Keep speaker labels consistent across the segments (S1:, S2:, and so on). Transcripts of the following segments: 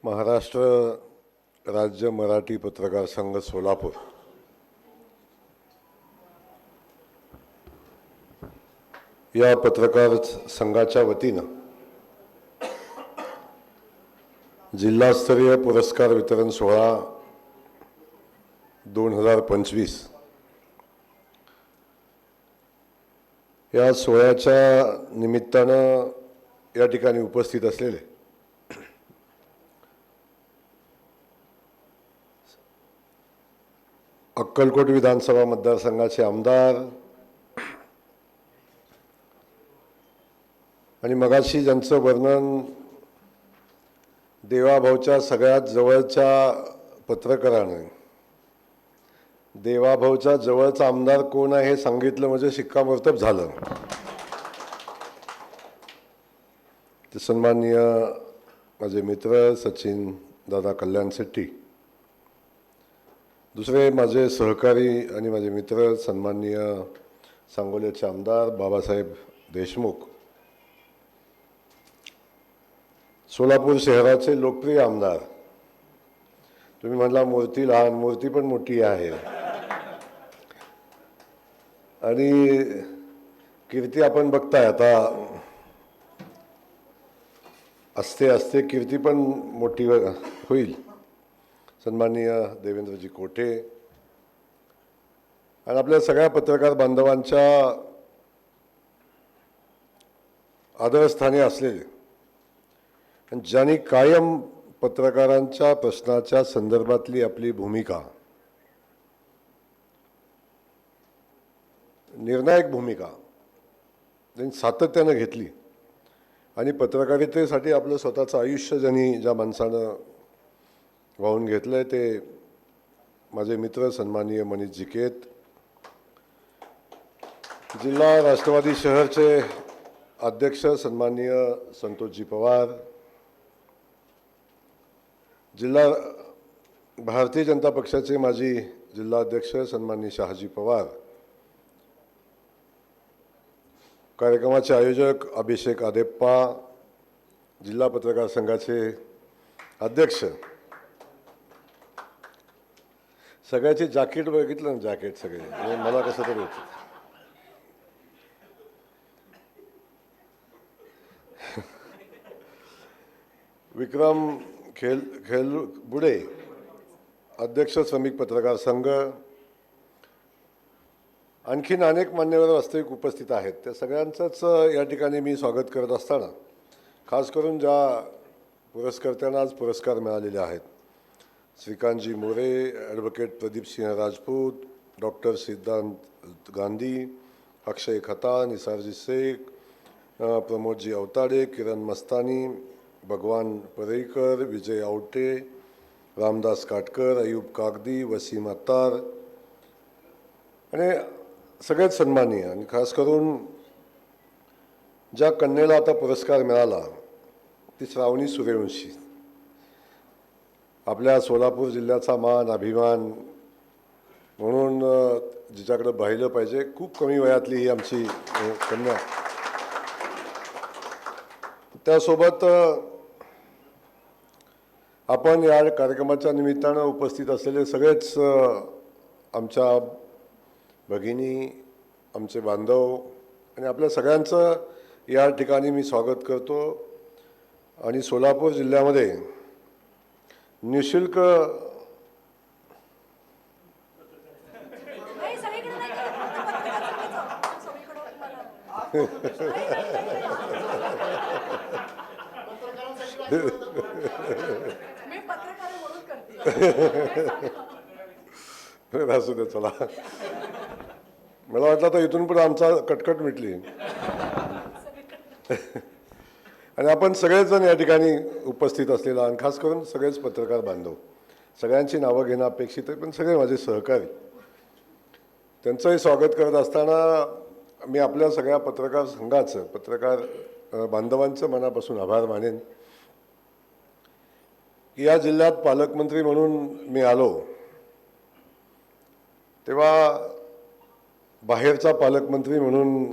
S1: महाराष्ट्र राज्य मराठी पत्रकार संघ सोलापूर या पत्रकार संघाच्या वतीनं जिल्हास्तरीय पुरस्कार वितरण सोहळा 2025 या सोहळ्याच्या निमित्तानं या ठिकाणी उपस्थित असलेले अक्कलकोट विधानसभा मतदारसंघाचे आमदार आणि मगाशी ज्यांचं वर्णन देवाभाऊच्या सगळ्यात जवळच्या पत्रकाराने देवाभाऊच्या जवळचा आमदार कोण आहे हे सांगितलं म्हणजे शिक्कामोर्तब झालं। ते सन्माननीय माझे मित्र सचिन दादा कल्याण शेट्टी, दुसरे माझे सहकारी आणि माझे मित्र सन्माननीय सांगोल्याचे आमदार बाबासाहेब देशमुख, सोलापूर शहराचे लोकप्रिय आमदार। तुम्ही म्हटला मूर्ती लहान, मूर्ती पण मोठी आहे आणि कीर्ती आपण बघताय आता असते असते कीर्ती पण मोठी होईल। सन्माननीय देवेंद्रजी कोठे आणि आपल्या सगळ्या पत्रकार बांधवांच्या आदरस्थानी असलेले आणि ज्यांनी कायम पत्रकारांच्या प्रश्नाच्या संदर्भातली आपली भूमिका, निर्णायक भूमिका त्यांनी सातत्यानं घेतली आणि पत्रकारितेसाठी आपलं स्वतःचं आयुष्य ज्या माणसानं वाहून घेतलंय ते माझे मित्र सन्माननीय मनीष जिकेत, जिल्हा राष्ट्रवादी शहरचे अध्यक्ष सन्माननीय संतोषजी पवार, जिल्हा भारतीय जनता पक्षाचे माजी जिल्हाध्यक्ष सन्माननीय शहाजी पवार, कार्यक्रमाचे आयोजक अभिषेक आदेप्पा, जिल्हा पत्रकार संघाचे अध्यक्ष, सगळ्याचे जॅकेट बघितलं ना, जॅकेट सगळे मला कसं तरी होतं। विक्रम खेलबुडे, अध्यक्ष श्रमिक पत्रकार संघ, आणखीन अनेक मान्यवर वास्तविक उपस्थित आहेत। त्या सगळ्यांचंच या ठिकाणी मी स्वागत करत असताना खास करून ज्या पुरस्कर्त्यांना आज पुरस्कार मिळालेले आहेत, श्रीकांतजी मोरे, ॲडव्होकेट प्रदीपसिंह राजपूत, डॉक्टर सिद्धांत गांधी, अक्षय खता, निसारजी शेख, प्रमोदजी अवताडे, किरण मस्तानी, भगवान परेकर, विजय आवटे, रामदास काटकर, अयूब कागदी, वसीम अत्तार आणि सगळेच सन्माननीय। आणि खास करून ज्या कन्येला आता पुरस्कार मिळाला ती श्रावणी सूर्यवंशी, आपल्या सोलापूर जिल्ह्याचा मान अभिमान म्हणून जिच्याकडे पाहिलं पाहिजे। खूप कमी वयातली ही आमची कन्या। त्यासोबत आपण या कार्यक्रमाच्या निमित्तानं उपस्थित असलेले सगळेच आमच्या भगिनी, आमचे बांधव आणि आपल्या सगळ्यांचं या ठिकाणी मी स्वागत करतो। आणि सोलापूर जिल्ह्यामध्ये निशुल्क असू दे, चला मला वाटलं तर इथून पुढे आमचा कटकट मिटली। आणि आपण सगळेजण या ठिकाणी उपस्थित असलेला आणि खास करून सगळेच पत्रकार बांधव, सगळ्यांची नावं घेणं अपेक्षित आहे, पण सगळे माझे सहकारी, त्यांचंही स्वागत करत असताना मी आपल्या सगळ्या पत्रकार संघाचं, पत्रकार बांधवांचं मनापासून आभार मानेन की या जिल्ह्यात पालकमंत्री म्हणून मी आलो तेव्हा बाहेरचा पालकमंत्री म्हणून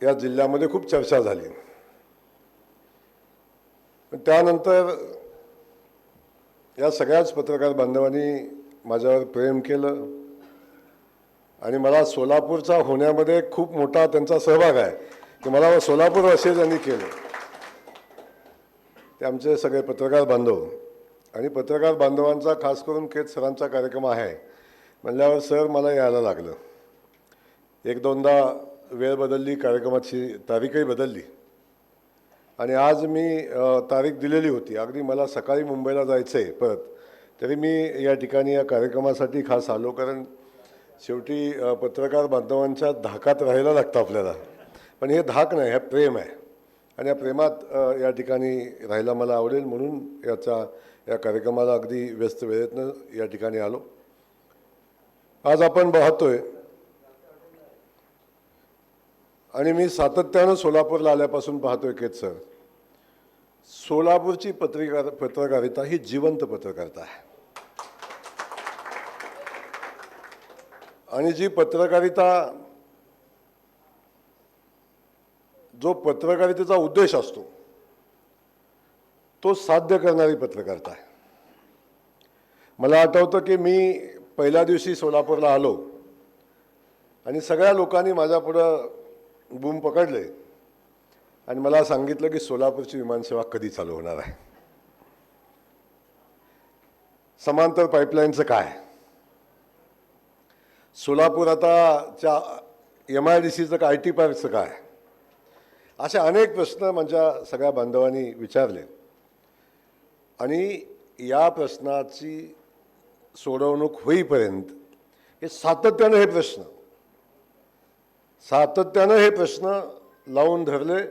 S1: या जिल्ह्यामध्ये खूप चर्चा झाली। पण त्यानंतर या सगळ्याच पत्रकार बांधवांनी माझ्यावर प्रेम केलं आणि मला सोलापूरचा होण्यामध्ये खूप मोठा त्यांचा सहभाग आहे. ते मला सोलापूरवासी त्यांनी केलं. ते आमचे सगळे पत्रकार बांधव आणि पत्रकार बांधवांचा खास करून केत सरांचा कार्यक्रम आहे म्हणल्यावर सर मला यायला लागलं. एक दोनदा वेळ बदलली, कार्यक्रमाची तारीखही बदलली आणि आज मी तारीख दिलेली होती. अगदी मला सकाळी मुंबईला जायचं आहे परत, तरी मी या ठिकाणी या कार्यक्रमासाठी खास आलो. कारण शेवटी पत्रकार बांधवांच्या धाकात राहायला लागतं आपल्याला. पण हे धाक नाही, हे प्रेम आहे आणि या प्रेमात या ठिकाणी राहायला मला आवडेल म्हणून या कार्यक्रमाला अगदी व्यस्त वेळेतनं या ठिकाणी आलो. आज आपण पाहतोय आणि मी सातत्यानं सोलापूरला आल्यापासून पाहतोय केत सर, सोलापूरची पत्रकारिता ही जिवंत पत्रकारिता आहे. आणि जी पत्रकारिता, जो पत्रकारितेचा उद्देश असतो तो साध्य करणारी पत्रकारिता आहे. मला आठवतं की मी पहिल्या दिवशी सोलापूरला आलो आणि सगळ्या लोकांनी माझ्यापुढं बूम पकडले आणि मला सांगितलं की सोलापूरची विमानसेवा कधी चालू होणार आहे. समांतर पाईपलाईनचं काय, सोलापूर आताच्या MIDCचं काय, IT पार्कचं काय, असे अनेक प्रश्न माझ्या सगळ्या बांधवांनी विचारले आणि या प्रश्नाची सोडवणूक होईपर्यंत हे सातत्यानं हे प्रश्न लावून धरले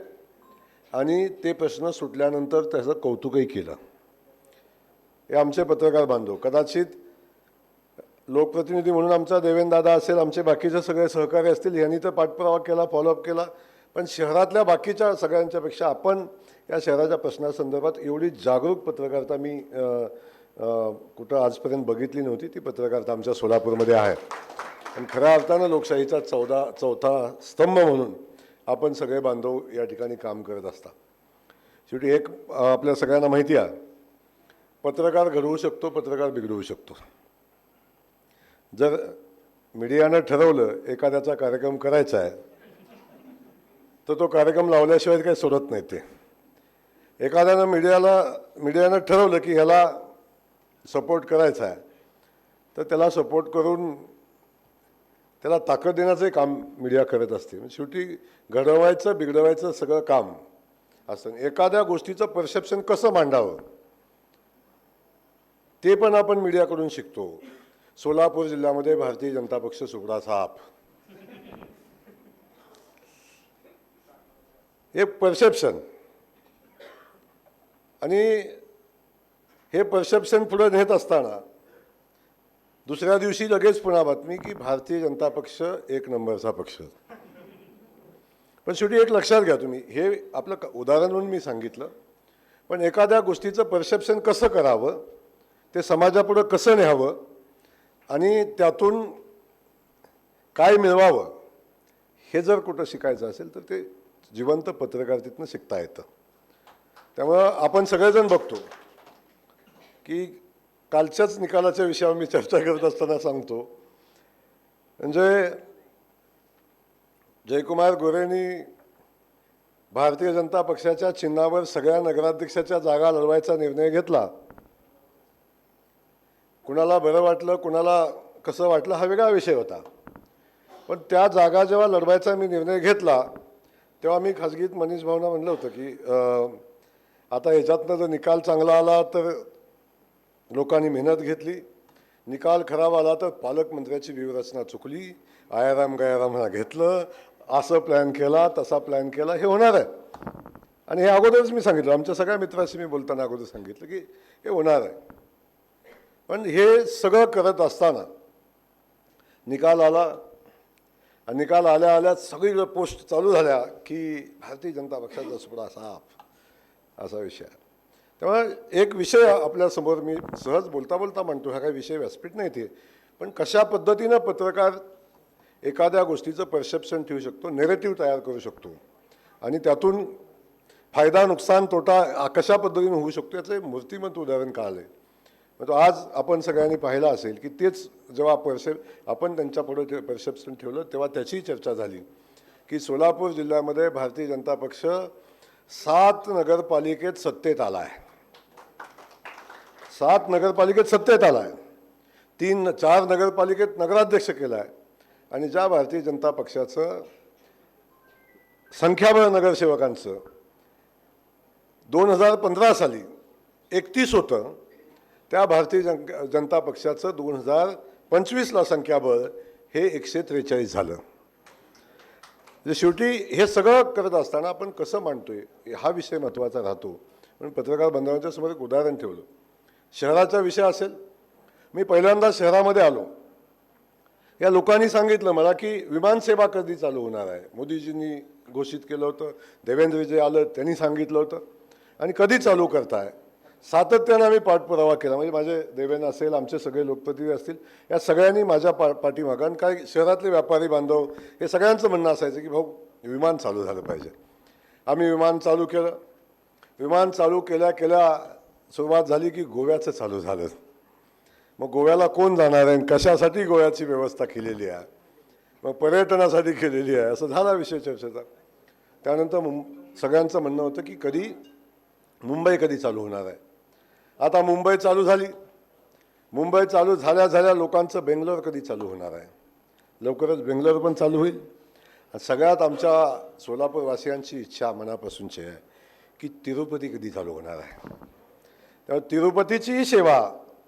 S1: आणि ते प्रश्न सुटल्यानंतर त्याचं कौतुकही केलं. हे आमचे पत्रकार बांधव, कदाचित लोकप्रतिनिधी म्हणून आमचा देवेंद्रदादा असेल, आमचे बाकीचे सगळे सहकारी असतील, यांनी तर पाठपुरावा केला, फॉलोअप केला, पण शहरातल्या बाकीच्या सगळ्यांच्यापेक्षा आपण या शहराच्या प्रश्नासंदर्भात एवढी जागरूक पत्रकारिता मी कुठं आजपर्यंत बघितली नव्हती. ती पत्रकारिता आमच्या सोलापूरमध्ये आहे आणि खऱ्या अर्थानं लोकशाहीचा चौथा स्तंभ म्हणून आपण सगळे बांधव या ठिकाणी काम करत असता. शेवटी एक आपल्या सगळ्यांना माहिती आहे, पत्रकार घडवू शकतो, पत्रकार बिघडवू शकतो. जर मीडियानं ठरवलं एखाद्याचा कार्यक्रम करायचा आहे तर तो कार्यक्रम लावल्याशिवाय काही सोडत नाही. ते एखाद्यानं मीडियानं ठरवलं की ह्याला सपोर्ट करायचा आहे तर त्याला सपोर्ट करून त्याला ताकद देण्याचंही काम मीडिया करत असते. शेवटी घडवायचं बिघडवायचं सगळं काम असतं. एखाद्या गोष्टीचं परसेप्शन कसं मांडावं ते पण आपण मीडियाकडून शिकतो. सोलापूर जिल्ह्यामध्ये भारतीय जनता पक्ष सुगडा साप, हे परसेप्शन आणि हे परसेप्शन पुढे नेत असताना दुसऱ्या दिवशी लगेच पुन्हा बातमी की भारतीय जनता पक्ष एक नंबरचा पक्ष. पण शेवटी एक लक्षात घ्या तुम्ही, हे आपलं उदाहरण म्हणून मी सांगितलं, पण एखाद्या गोष्टीचं परसेप्शन कसं करावं, ते समाजापुढं कसं न्यावं आणि त्यातून काय मिळवावं हे जर कुठं शिकायचं असेल तर ते जिवंत पत्रकारितेतनं शिकता येतं. त्यामुळं आपण सगळेजण बघतो की कालच्याच निकालाच्या विषयावर मी चर्चा करत असताना सांगतो, म्हणजे जयकुमार गोरेंनी भारतीय जनता पक्षाच्या चिन्हावर सगळ्या नगराध्यक्षाच्या जागा लढवायचा निर्णय घेतला. कुणाला बरं वाटलं, कुणाला कसं वाटलं हा वेगळा विषय होता. पण त्या जागा जेव्हा लढवायचा मी निर्णय घेतला तेव्हा मी खाजगीत मनीष भाऊंना म्हणलं होतं की आता याच्यातनं जर निकाल चांगला आला तर लोकांनी मेहनत घेतली, निकाल खराब आला तर पालकमंत्र्याची व्यूहरचना चुकली, आयाराम गयारामला घेतलं, असं प्लॅन केला, तसा प्लॅन केला, हे होणार आहे. आणि हे अगोदरच मी सांगितलं, आमच्या सगळ्या मित्राशी मी बोलताना अगोदर सांगितलं की हे होणार आहे. पण हे सगळं करत असताना निकाल आला आणि निकाल आल्या आल्या सगळीकडे पोस्ट चालू झाल्या की भारतीय जनता पक्षाचा सुपडा साफ, असा विषय. त्यामुळे एक विषय आपल्यासमोर मी सहज बोलता बोलता म्हणतो, हा काही विषय व्यासपीठ नाही ते, पण कशा पद्धतीनं पत्रकार एखाद्या गोष्टीचं परसेप्शन ठेवू शकतो, नेरेटिव्ह तयार करू शकतो आणि त्यातून फायदा नुकसान तोटा कशा पद्धतीने होऊ शकतो याचं मूर्तिमंत उदाहरण कळालं आहे. तो आज आपण सगळ्यांनी पाहिलं असेल की तेच जेव्हा आपण त्यांच्यापुढे परसेप्शन ठेवलं तेव्हा त्याची चर्चा झाली की सोलापूर जिल्ह्यामध्ये भारतीय जनता पक्ष 7 नगरपालिकेत सत्तेत आला आहे. 7 नगरपालिकेत सत्तेत आला आहे. 3-4 नगरपालिकेत नगराध्यक्ष केला आहे. आणि ज्या भारतीय जनता पक्षाचं संख्याबळ नगरसेवकांचं 2015 साली 31 होतं, त्या भारतीय जनता पक्षाचं 2025ला संख्याबळ हे 143 झालं. शेवटी हे सगळं करत असताना आपण कसं मांडतोय हा विषय महत्त्वाचा राहतो. म्हणून पत्रकार बांधवांच्या समोर एक उदाहरण ठेवलं. शहराचा विषय असेल, मी पहिल्यांदा शहरामध्ये आलो. या लोकांनी सांगितलं मला की विमानसेवा कधी चालू होणार आहे. मोदीजींनी घोषित केलं होतं, देवेंद्रजी आलं त्यांनी सांगितलं होतं, आणि कधी चालू करताय. सातत्यानं आम्ही पाठपुरावा केला. म्हणजे माझे देवेंद्र असेल, आमचे सगळे लोकप्रतिनिधी असतील, या सगळ्यांनी माझ्या पाठीमागं, आणि काय शहरातले व्यापारी बांधव हे सगळ्यांचं म्हणणं असायचं की भाऊ विमान चालू झालं पाहिजे. आम्ही विमान चालू केलं. विमान चालू केल्या सुरुवात झाली की गोव्याचं चालू झालं. मग गोव्याला कोण जाणार आहे, कशासाठी गोव्याची व्यवस्था केलेली आहे, मग पर्यटनासाठी केलेली आहे, असं झाला विषय चर्चेचा. त्यानंतर सगळ्यांचं म्हणणं होतं की मुंबई कधी चालू होणार आहे. आता मुंबई चालू झाली. मुंबई चालू झाल्या लोकांचं बेंगलोर कधी चालू होणार आहे. लवकरच बेंगलोर पण चालू होईल. सगळ्यात आमच्या सोलापूरवासियांची इच्छा मनापासूनची आहे की तिरुपती कधी चालू होणार आहे. त्यामुळे तिरुपतीची सेवा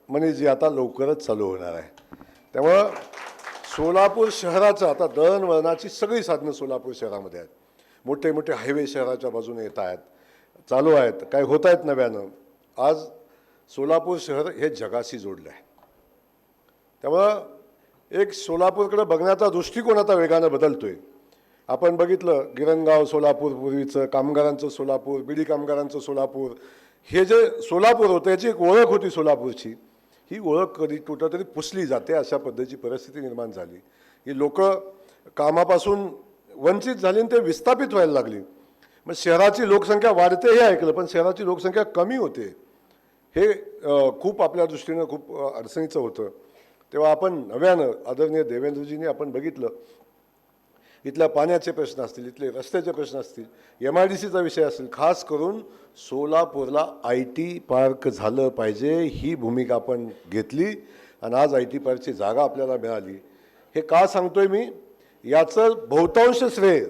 S1: म्हणजे जी आता लवकरच चालू होणार आहे. त्यामुळं सोलापूर शहराचं आता दळणवळणाची सगळी साधनं सोलापूर शहरामध्ये आहेत. मोठे मोठे हायवे शहराच्या बाजूने येत आहेत, चालू आहेत, काय होत आहेत नव्यानं. आज सोलापूर शहर हे जगाशी जोडलं आहे. त्यामुळं एक सोलापूरकडे बघण्याचा दृष्टिकोन आता वेगानं बदलतोय. आपण बघितलं गिरणगाव सोलापूर पूर्वीचं, कामगारांचं सोलापूर, बिडी कामगारांचं सोलापूर, हे जे सोलापूर होतं याची एक ओळख होती सोलापूरची. ही ओळख कधी कुठंतरी पुसली जाते, अशा पद्धतीची परिस्थिती निर्माण झाली की लोक कामापासून वंचित झाली आणि ते विस्थापित व्हायला लागली. मग शहराची लोकसंख्या वाढते हे ऐकलं, पण शहराची लोकसंख्या कमी होते हे खूप आपल्या दृष्टीनं खूप अडचणीचं होतं. तेव्हा आपण नव्यानं आदरणीय देवेंद्रजींनी आपण बघितलं, इथल्या पाण्याचे प्रश्न असतील, इथले रस्त्याचे प्रश्न असतील, MIDCचा विषय असेल, खास करून सोलापूरला IT पार्क झालं पाहिजे ही भूमिका आपण घेतली. आणि आज IT पार्कची जागा आपल्याला मिळाली. हे का सांगतोय मी, याचं बहुतांश श्रेय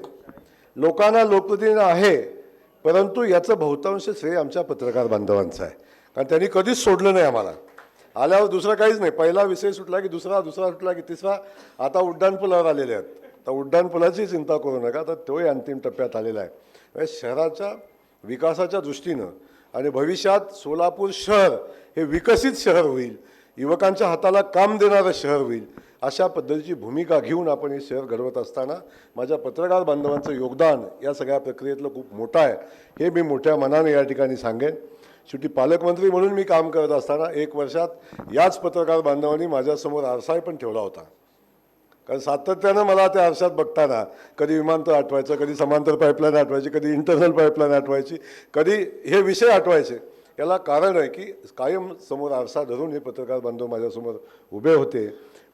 S1: लोकांना लोकप्रतिनिधी आहे, परंतु याचं बहुतांश श्रेय आमच्या पत्रकार बांधवांचं आहे. कारण त्यांनी कधीच सोडलं नाही आम्हाला. आल्यावर दुसरं काहीच नाही, पहिला विषय सुटला की दुसरा सुटला की तिसरा. आता उड्डाणपुलावर आलेले आहेत. तर उड्डाणपुलाची चिंता करू नका, तर तोही अंतिम टप्प्यात आलेला आहे. म्हणजे शहराच्या विकासाच्या दृष्टीनं आणि भविष्यात सोलापूर शहर हे विकसित शहर होईल, युवकांच्या हाताला काम देणारं शहर होईल, अशा पद्धतीची भूमिका घेऊन आपण हे शहर घडवत असताना माझ्या पत्रकार बांधवांचं योगदान या सगळ्या प्रक्रियेतलं खूप मोठं आहे, हे मी मोठ्या मनाने या ठिकाणी सांगेन. शेवटी पालकमंत्री म्हणून मी काम करत असताना 1 वर्षात याच पत्रकार बांधवांनी माझ्यासमोर आरसा पण ठेवला होता. कारण सातत्यानं मला त्या आरशात बघताना कधी विमानतळ आठवायचं, कधी समांतर पाईपलाईन आठवायची, कधी इंटरनल पाईपलाईन आठवायची, कधी हे विषय आठवायचे. याला कारण आहे की कायम समोर आरसा धरून हे पत्रकार बांधव माझ्यासमोर उभे होते.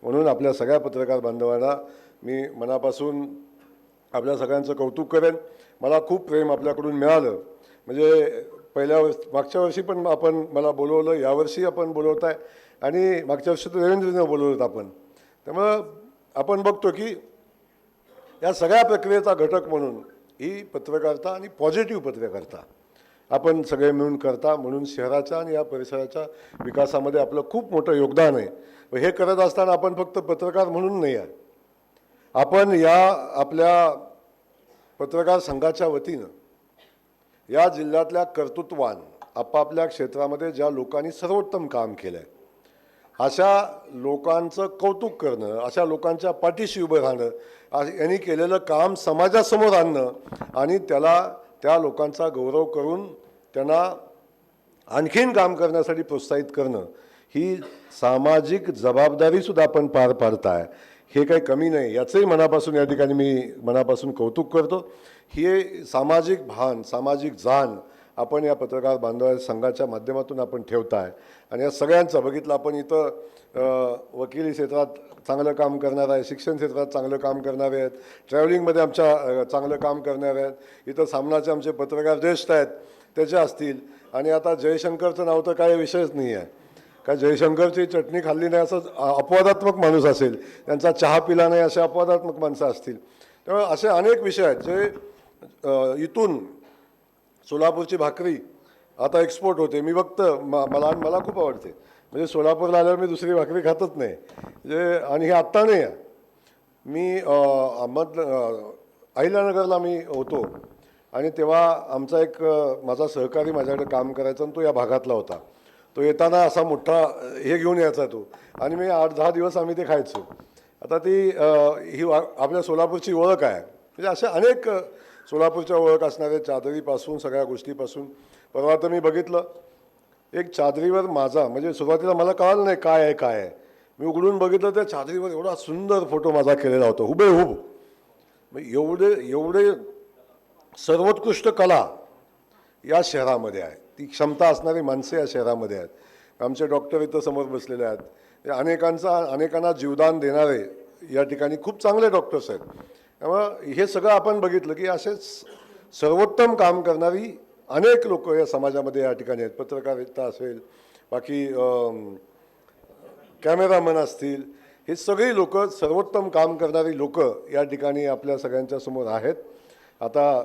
S1: म्हणून आपल्या सगळ्या पत्रकार बांधवांना मी मनापासून आपल्या सगळ्यांचं कौतुक करेन. मला खूप प्रेम आपल्याकडून मिळालं. म्हणजे मागच्या वर्षी पण आपण मला बोलवलं, यावर्षी आपण बोलवत आहे, आणि मागच्या वर्षी तर देवेंद्रजींना बोलवलं आपण. त्यामुळं आपण बघतो की या सगळ्या प्रक्रियेचा घटक म्हणून ही पत्रकारिता आणि पॉझिटिव्ह पत्रकारिता आपण सगळे मिळून करता. म्हणून शहराच्या आणि या परिसराच्या विकासामध्ये आपलं खूप मोठं योगदान आहे. हे करत असताना आपण फक्त पत्रकार म्हणून नाही आहे, आपण या आपल्या पत्रकार संघाच्या वतीनं या जिल्ह्यातल्या कर्तृत्वान आपापल्या क्षेत्रामध्ये ज्या लोकांनी सर्वोत्तम काम केलं आहे, अशा लोकांचं कौतुक करणं, अशा लोकांच्या पाठीशी उभं राहणं, यांनी केलेलं काम समाजासमोर आणणं आणि त्या लोकांचा गौरव करून त्यांना आणखीन काम करण्यासाठी प्रोत्साहित करणं, ही सामाजिक जबाबदारीसुद्धा आपण पार पाडताय. हे काही कमी नाही, याचंही मनापासून या ठिकाणी मी मनापासून कौतुक करतो. ही सामाजिक भान, सामाजिक जाण आपण या पत्रकार बांधव संघाच्या माध्यमातून आपण ठेवताय. आणि या सगळ्यांचं बघितलं आपण इथं वकिली क्षेत्रात चांगलं काम करणार आहे, शिक्षण क्षेत्रात चांगलं काम करणारे आहेत, ट्रॅव्हलिंगमध्ये आमच्या चांगलं काम करणारे आहेत, इथं सामनाचे आमचे पत्रकार ज्येष्ठ आहेत त्याचे असतील. आणि आता जयशंकरचं नाव तर काही विषयच नाही आहे. काय जयशंकरची चटणी खाल्ली नाही असं अपवादात्मक माणूस असेल, त्यांचा चहा पिला नाही असे अपवादात्मक माणसं असतील. त्यामुळे असे अनेक विषय आहेत जे इथून सोलापूरची भाकरी आता एक्सपोर्ट होते. मी बघतं मला खूप आवडते. म्हणजे सोलापूरला आल्यावर मी दुसरी भाकरी खातच नाही. म्हणजे आणि हे आत्ता नाही आहे. मी अहिल्यानगरला मी होतो आणि तेव्हा आमचा एक माझा सहकारी माझ्याकडे काम करायचा आणि तो या भागातला होता. तो येताना असा मोठा हे घेऊन यायचा तो, आणि मी 8-10 दिवस आम्ही ते खायचो. आता ती ही आपल्या सोलापूरची ओळख आहे. म्हणजे अशा अनेक सोलापूरच्या ओळख असणाऱ्या चादरीपासून सगळ्या गोष्टीपासून. परवा तर मी बघितलं एक चादरीवर माझा, म्हणजे सुरुवातीला मला कळलं नाही काय आहे काय आहे. मी उघडून बघितलं त्या चादरीवर एवढा सुंदर फोटो माझा केलेला होता, हुबेहूब. एवढे सर्वोत्कृष्ट कला या शहरामध्ये आहे. ती क्षमता असणारी माणसं या शहरामध्ये आहेत. आमचे डॉक्टर इथं समोर बसलेले आहेत. अनेकांना जीवदान देणारे या ठिकाणी खूप चांगले डॉक्टर्स आहेत. त्यामुळं हे सगळं आपण बघितलं की असेच सर्वोत्तम काम करणारी अनेक लोक या समाजामध्ये या ठिकाणी आहेत. पत्रकारिता असेल, बाकी कॅमेरामन असतील, हे सगळी लोक, सर्वोत्तम काम करणारी लोक या ठिकाणी आपल्या सगळ्यांच्या समोर आहेत. आता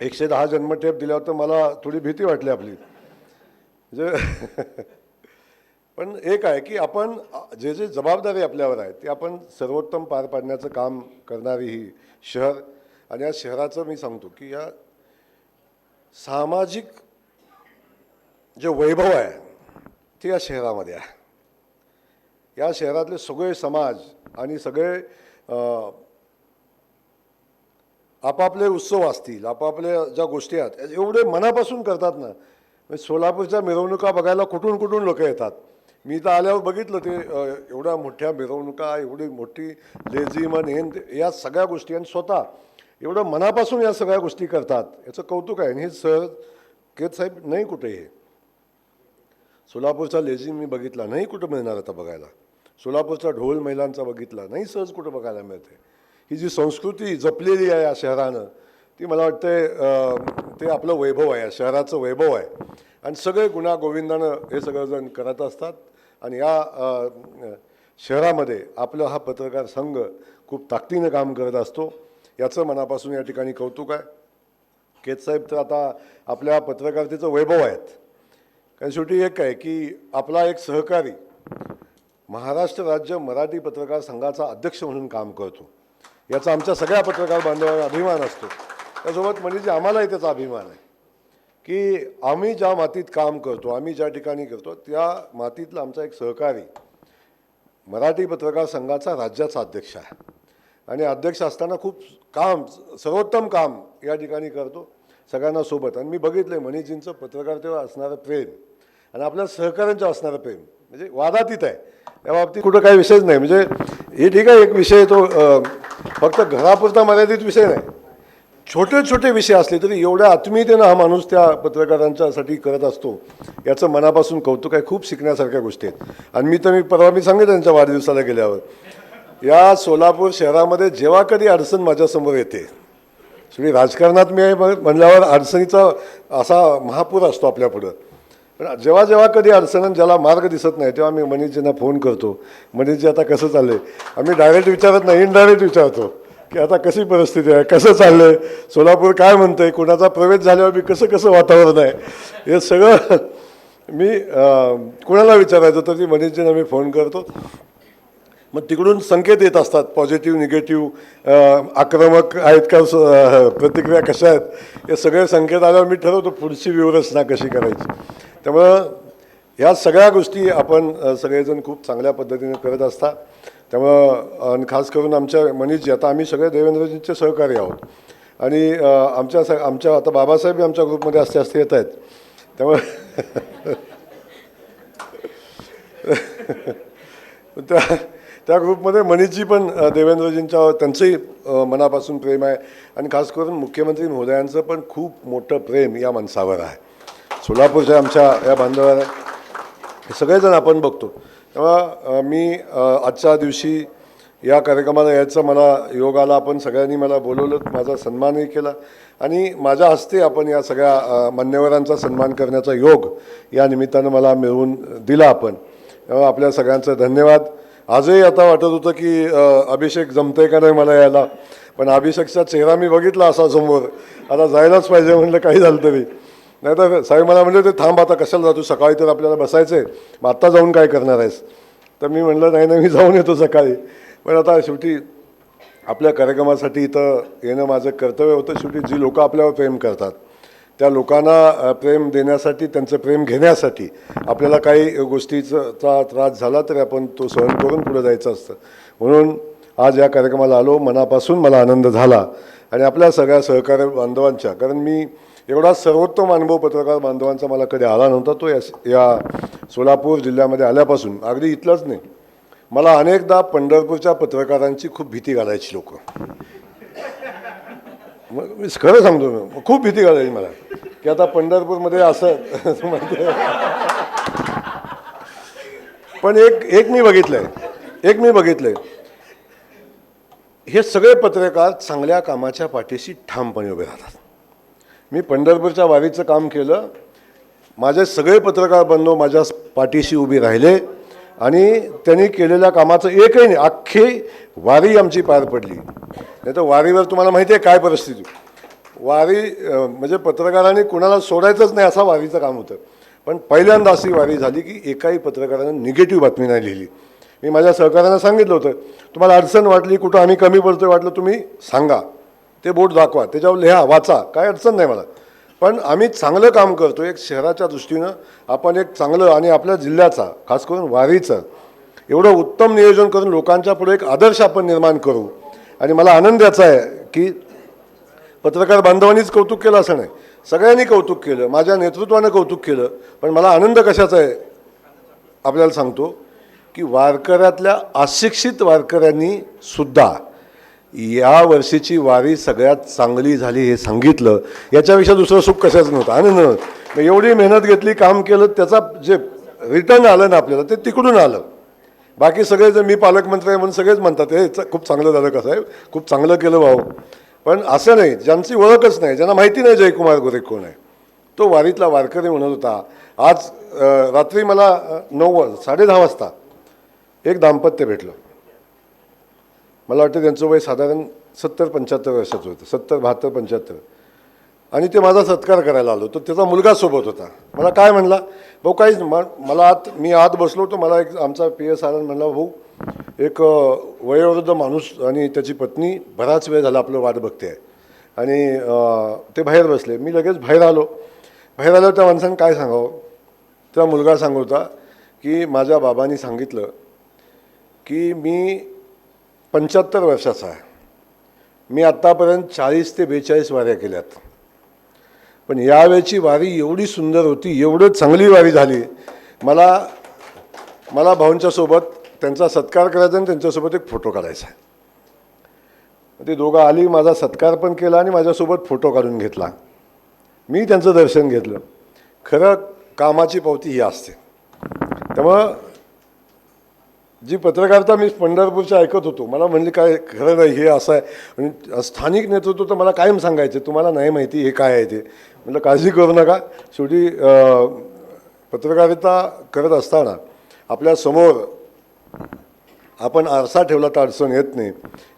S1: 110 जन्मठेप दिल्यावर तर मला थोडी भीती वाटली आपली. म्हणजे पण एक आहे की आपण जे जबाबदारी आपल्यावर आहे ते आपण सर्वोत्तम पार पाडण्याचं काम करणारी ही शहर. आणि या शहराचं मी सांगतो की या सामाजिक जे वैभव आहे ते या शहरामध्ये आहे. या शहरातले सगळे समाज आणि सगळे आपापले उत्सव असतील, आपापल्या ज्या गोष्टी आहेत एवढे मनापासून करतात ना. म्हणजे सोलापूरच्या मिरवणुका बघायला कुठून कुठून लोक येतात. मी तर आल्यावर बघितलं ते एवढ्या मोठ्या मिरवणुका, एवढी मोठी लेझिम आणि या सगळ्या गोष्टी, आणि स्वतः एवढं मनापासून या सगळ्या गोष्टी करतात. याचं कौतुक आहे. आणि हे सर केत साहेब नाही कुठे, हे सोलापूरचा लेझिम मी बघितला नाही कुठं मिळणार आता बघायला. सोलापूरचा ढोल महिलांचा बघितला नाही सहज कुठं बघायला मिळते. ही जी संस्कृती जपलेली आहे या शहरानं, ती मला वाटतं ते आपलं वैभव आहे, शहराचं वैभव आहे. आणि सगळे गुण्यागोविंदानं हे सगळंजण करत असतात. आणि या शहरामध्ये आपला हा पत्रकार संघ खूप ताकदीनं काम करत असतो. याचं मनापासून या ठिकाणी कौतुक आहे. केतसाहेब तर आता आपल्या पत्रकारितेचं वैभव आहेत. कारण शेवटी एक आहे की आपला एक सहकारी महाराष्ट्र राज्य मराठी पत्रकार संघाचा अध्यक्ष म्हणून काम करतो. याचा आमच्या सगळ्या पत्रकार बांधवांना अभिमान असतो. त्यासोबत म्हणजे आम्हालाही त्याचा अभिमान आहे की आम्ही ज्या मातीत काम करतो, आम्ही ज्या ठिकाणी करतो त्या मातीतला आमचा एक सहकारी मराठी पत्रकार संघाचा राज्याचा अध्यक्ष आहे. आणि अध्यक्ष असताना खूप काम, सर्वोत्तम काम या ठिकाणी करतो सगळ्यांना सोबत. आणि मी बघितलं आहे मनीजींचं पत्रकारितेवर असणारं प्रेम आणि आपल्या सहकाऱ्यांचं असणारं प्रेम म्हणजे वादातीत आहे. त्या बाबतीत कुठं काही विषयच नाही. म्हणजे हे ठीक आहे, एक विषय तो फक्त घरापुरता मर्यादित विषय नाही. छोटे छोटे विषय असले तरी एवढ्या आत्मीयतेनं हा माणूस त्या पत्रकारांच्यासाठी करत असतो. याचं मनापासून कौतुक आहे. खूप शिकण्यासारख्या गोष्टी आहेत. आणि मी परवा सांगितलं त्यांच्या वाढदिवसाला गेल्यावर, या सोलापूर शहरामध्ये जेव्हा कधी अडचण माझ्यासमोर येते, शेवटी राजकारणात मी आहे म्हणल्यावर अडचणीचा असा महापूर असतो आपल्यापुढं. पण जेव्हा जेव्हा कधी अडचण ज्याला मार्ग दिसत नाही तेव्हा मी मनीषजींना फोन करतो, मनीषजी आता कसं चाललं आहे. आम्ही डायरेक्ट विचारत नाही, इनडायरेक्ट विचारतो की आता कशी परिस्थिती आहे, कसं चाललं आहे, सोलापूर काय म्हणतं आहे, कोणाचा प्रवेश झाल्यावर मी कसं वातावरण आहे, हे सगळं मी कोणाला विचारायचं तर ती मनीषजींना मी फोन करतो. मग तिकडून संकेत येत असतात, पॉझिटिव्ह, निगेटिव्ह, आक्रमक आहेत का, प्रतिक्रिया कशा आहेत, हे सगळे संकेत आल्यावर मी ठरवतो पुढची व्यूहरचना कशी करायची. त्यामुळं ह्या सगळ्या गोष्टी आपण सगळेजण खूप चांगल्या पद्धतीने करत असता. त्यामुळं आणि खास करून आमच्या मनीषजी, आता आम्ही सगळे देवेंद्रजींचे सहकारी आहोत. आणि आमच्या आता बाबासाहेब आमच्या ग्रुपमध्ये असते येत आहेत. त्यामुळे त्या ग्रुपमध्ये मनीषजी पण देवेंद्रजींच्या त्यांचंही मनापासून प्रेम आहे आणि खास करून मुख्यमंत्री महोदयांचं पण खूप मोठं प्रेम या माणसावर आहे. सोलापूरच्या आमच्या या बांधवांना हे सगळेजण आपण बघतो. तेव्हा मी आजच्या दिवशी या कार्यक्रमाला यायचं मला योग आला. आपण सगळ्यांनी मला बोलवलं, माझा सन्मानही केला आणि माझ्या हस्ते आपण या सगळ्या मान्यवरांचा सन्मान करण्याचा योग या निमित्तानं मला मिळवून दिला. आपण तेव्हा आपल्या सगळ्यांचं धन्यवाद. आजही आता वाटत होतं की अभिषेक जमतंय का नाही मला यायला, पण अभिषेकचा चेहरा मी बघितला असा समोर, आता जायलाच पाहिजे म्हणलं, काही झालं तरी. नाही तर साहेब मला म्हणले ते थांब, आता कशाला जातो, सकाळी तर आपल्याला बसायचं आहे, मग आत्ता जाऊन काय करणार आहेस. तर मी म्हणलं नाही मी जाऊन येतो सकाळी. पण आता शेवटी आपल्या कार्यक्रमासाठी इथं येणं माझं कर्तव्य होतं. शेवटी जी लोकं आपल्यावर प्रेम करतात त्या लोकांना प्रेम देण्यासाठी, त्यांचं प्रेम घेण्यासाठी आपल्याला काही गोष्टीचा त्रास झाला तरी आपण तो सहन करून पुढे जायचं असतं. म्हणून आज या कार्यक्रमाला आलो. मनापासून मला आनंद झाला आणि आपल्या सगळ्या सहकारी बांधवांच्या, कारण मी एवढा सर्वोत्तम अनुभव पत्रकार बांधवांचा मला कधी आला नव्हता तो या सोलापूर जिल्ह्यामध्ये आल्यापासून. अगदी इथलंच नाही, मला अनेकदा पंढरपूरच्या पत्रकारांची खूप भीती घालायची लोक. मग मी खरं सांगतो, खूप भीती घालायची मला की आता पंढरपूरमध्ये असं पण एक मी बघितलंय, हे सगळे पत्रकार चांगल्या कामाच्या पाठीशी ठामपणे उभे राहतात. मी पंढरपूरच्या वारीचं काम केलं, माझे सगळे पत्रकार बंधू माझ्या पाठीशी उभी राहिले आणि त्यांनी केलेल्या कामाचं एकही नाही. अख्खी वारी आमची पार पडली. नाही तर वारीवर तुम्हाला माहिती आहे काय परिस्थिती, वारी म्हणजे पत्रकारांनी कुणाला सोडायचंच नाही असं वारीचं काम होतं. पण पहिल्यांदा अशी वारी झाली की एकाही पत्रकारानं निगेटिव्ह बातमी नाही लिहिली. मी माझ्या सहकाऱ्यांना सांगितलं होतं, तुम्हाला अडचण वाटली, कुठं आम्ही कमी पडतोय वाटलं, तुम्ही सांगा, ते बोर्ड दाखवा, त्याच्यावर लिहा, वाचा, काय अडचण नाही मला. पण आम्ही चांगलं काम करतो. एक शहराच्या दृष्टीनं आपण एक चांगलं आणि आपल्या जिल्ह्याचा, खास करून वारीचं एवढं उत्तम नियोजन करून लोकांच्या पुढे एक आदर्श आपण निर्माण करू. आणि मला आनंद याचा आहे की पत्रकार बांधवांनीच कौतुक केलं असं नाही, सगळ्यांनी कौतुक केलं, माझ्या नेतृत्वानं कौतुक केलं. पण मला आनंद कशाचा आहे आपल्याला सांगतो की वारकऱ्यातल्या अशिक्षित वारकऱ्यांनी सुद्धा या वर्षीची वारी सगळ्यात चांगली झाली हे सांगितलं. याच्यापेक्षा दुसरं सुख कशाचं नव्हतं. आनंद, एवढी मेहनत घेतली, काम केलं, त्याचा जे रिटर्न आलं ना आपल्याला ते तिकडून आलं. बाकी सगळे जर मी पालकमंत्री आहे म्हणून सगळेच म्हणतात हे खूप चांगलं झालं कसं आहे, खूप चांगलं केलं भाऊ. पण असं नाही, ज्यांची ओळखच नाही, ज्यांना माहिती नाही जयकुमार गोरे कोण आहे, तो वारीतला वारकरी म्हणत होता. आज रात्री मला 9:30 वाजता एक दाम्पत्य भेटलं. मला वाटतं त्यांचं वय साधारण 70-75 वर्षाचं होतं, 70-72-75. आणि ते माझा सत्कार करायला आलो. तर त्याचा मुलगा सोबत होता. मला काय म्हणला, भाऊ काहीच मला मी आत बसलो तर मला एक आमचा PS आनंद म्हणला, भाऊ एक वयोवृद्ध माणूस आणि त्याची पत्नी बराच वेळ झाला आपलं वाट बघते आहे आणि ते बाहेर बसले. मी लगेच बाहेर आलो. बाहेर आल्यावर त्या माणसाने काय सांगावं, त्या मुलगा सांगत होता की माझ्या बाबांनी सांगितलं की मी 75 वर्षाचा आहे, मी आत्तापर्यंत 40 ते 42 वाऱ्या केल्यात, पण यावेळची वारी एवढी सुंदर होती, एवढं चांगली वारी झाली, मला भाऊंच्या सोबत त्यांचा सत्कार करायचा आणि त्यांच्यासोबत एक फोटो काढायचा आहे. ते दोघं आली, माझा सत्कार पण केला आणि माझ्यासोबत फोटो काढून घेतला. मी त्यांचं दर्शन घेतलं. खरं कामाची पावती ही असते. त्यामुळं जी पत्रकारिता मी पंढरपूरच्या ऐकत होतो, मला म्हणले काय खरं नाही हे असं आहे. आणि स्थानिक नेतृत्व तर मला कायम सांगायचं तुम्हाला नाही माहिती हे काय आहे ते. म्हटलं काळजी करू नका. शेवटी पत्रकारिता करत असताना आपल्यासमोर आपण आरसा ठेवला तर अडचण येत नाही,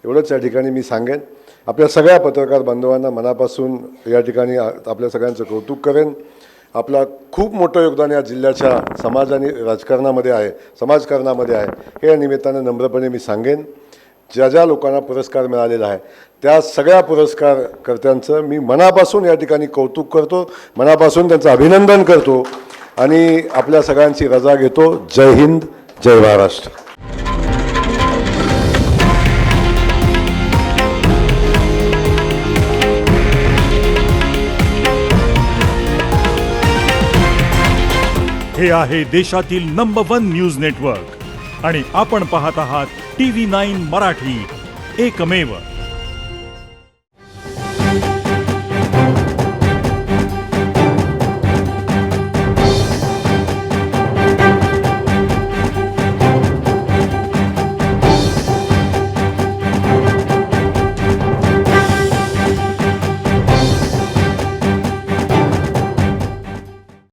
S1: एवढंच या ठिकाणी मी सांगेन. आपल्या सगळ्या पत्रकार बांधवांना मनापासून या ठिकाणी आपल्या सगळ्यांचं कौतुक करेन. आपला खूप मोठं योगदान या जिल्ह्याच्या समाज आणि राजकारणामध्ये आहे, समाजकारणामध्ये आहे, हे या निमित्तानं नम्रपणे मी सांगेन. ज्या ज्या लोकांना पुरस्कार मिळालेला आहे त्या सगळ्या पुरस्कारकर्त्यांचं मी मनापासून या ठिकाणी कौतुक करतो, मनापासून त्यांचं अभिनंदन करतो आणि आपल्या सगळ्यांची रजा घेतो. जय हिंद, जय महाराष्ट्र.
S2: हे आहे देशातील नंबर 1 न्यूज नेटवर्क आणि आपण पाहत आहात TV9 मराठी, एकमेव.